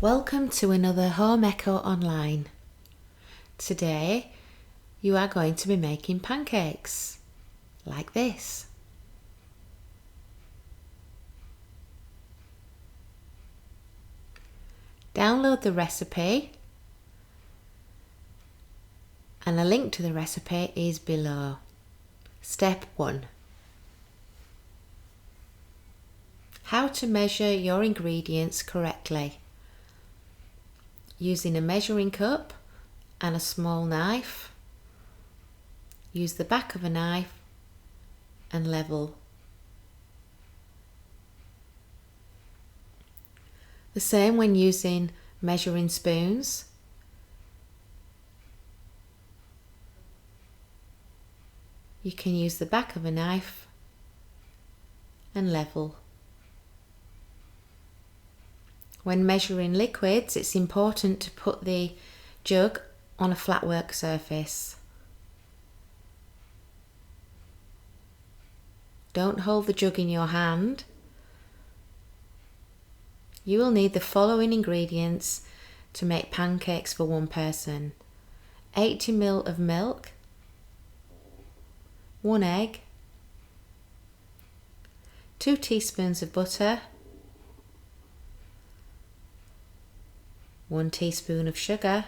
Welcome to another Home Echo Online. Today you are going to be making pancakes like this. Download the recipe and a link to the recipe is below. Step 1. How to measure your ingredients correctly. Using a measuring cup and a small knife, use the back of a knife and level. The same when using measuring spoons. You can use the back of a knife and level. When measuring liquids, it's important to put the jug on a flat work surface. Don't hold the jug in your hand. You will need the following ingredients to make pancakes for one person. 80 ml of milk, 1 egg, 2 teaspoons of butter, 1 teaspoon of sugar,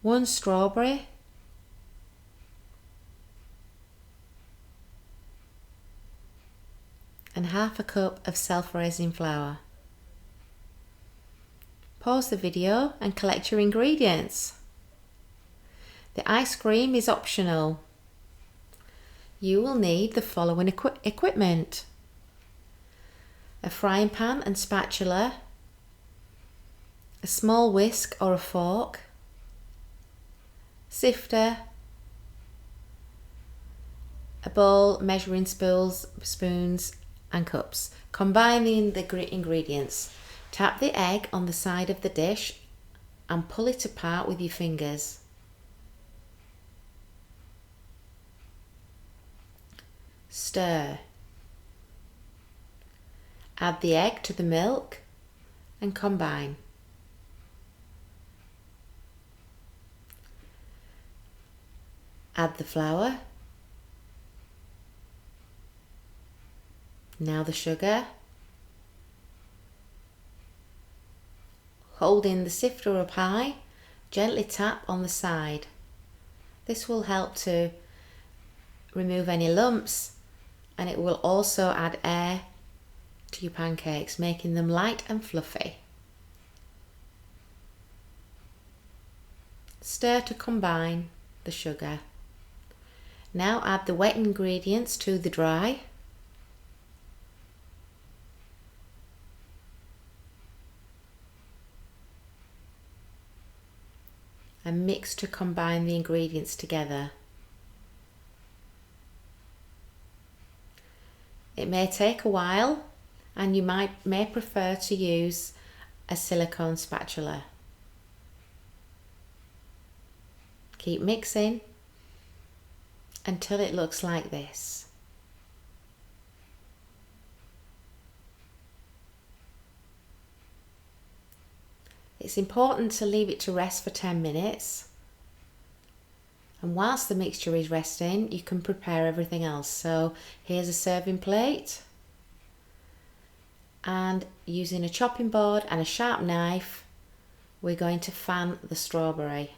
1 strawberry, and half a cup of self-raising flour. Pause the video and collect your ingredients. The ice cream is optional. You will need the following equipment: a frying pan and spatula, a small whisk or a fork, sifter, a bowl, measuring spoons and cups. Combining the ingredients. Tap the egg on the side of the dish and pull it apart with your fingers. Stir. Add the egg to the milk and combine. Add the flour. Now the sugar. Holding the sifter up high, gently tap on the side. This will help to remove any lumps, and it will also add air to your pancakes, making them light and fluffy. Stir to combine the sugar. Now add the wet ingredients to the dry. And mix to combine the ingredients together. It may take a while, and you may prefer to use a silicone spatula. Keep mixing until it looks like this. It's important to leave it to rest for 10 minutes. And whilst the mixture is resting, you can prepare everything else. So here's a serving plate. And using a chopping board and a sharp knife, we're going to fan the strawberry.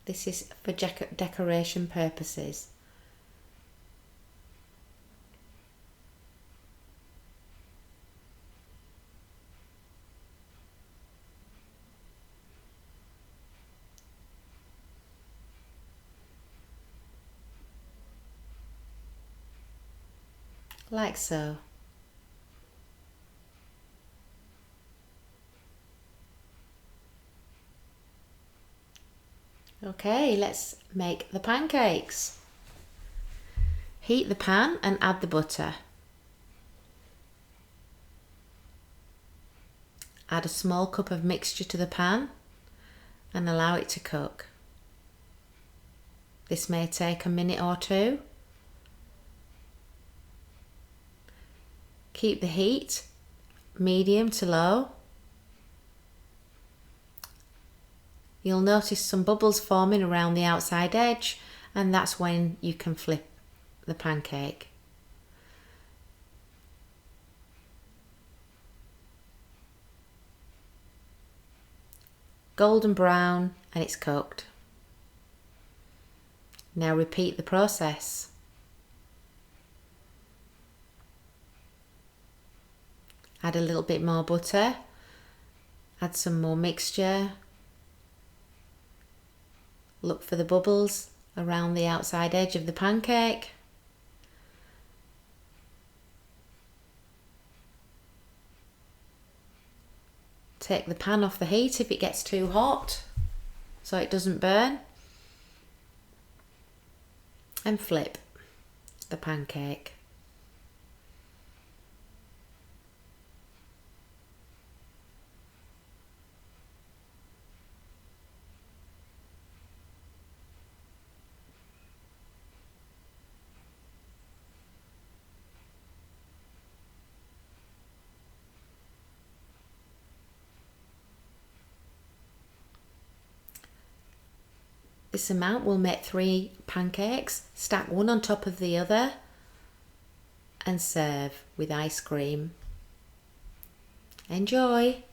This is for decoration purposes. Like so. Okay, let's make the pancakes. Heat the pan and add the butter. Add a small cup of mixture to the pan and allow it to cook. This may take a minute or two. Keep the heat medium to low. You'll notice some bubbles forming around the outside edge, and that's when you can flip the pancake. Golden brown and it's cooked. Now repeat the process. Add a little bit more butter, add some more mixture, look for the bubbles around the outside edge of the pancake. Take the pan off the heat if it gets too hot so it doesn't burn, and flip the pancake. This amount will make 3 pancakes, stack one on top of the other and serve with ice cream. Enjoy!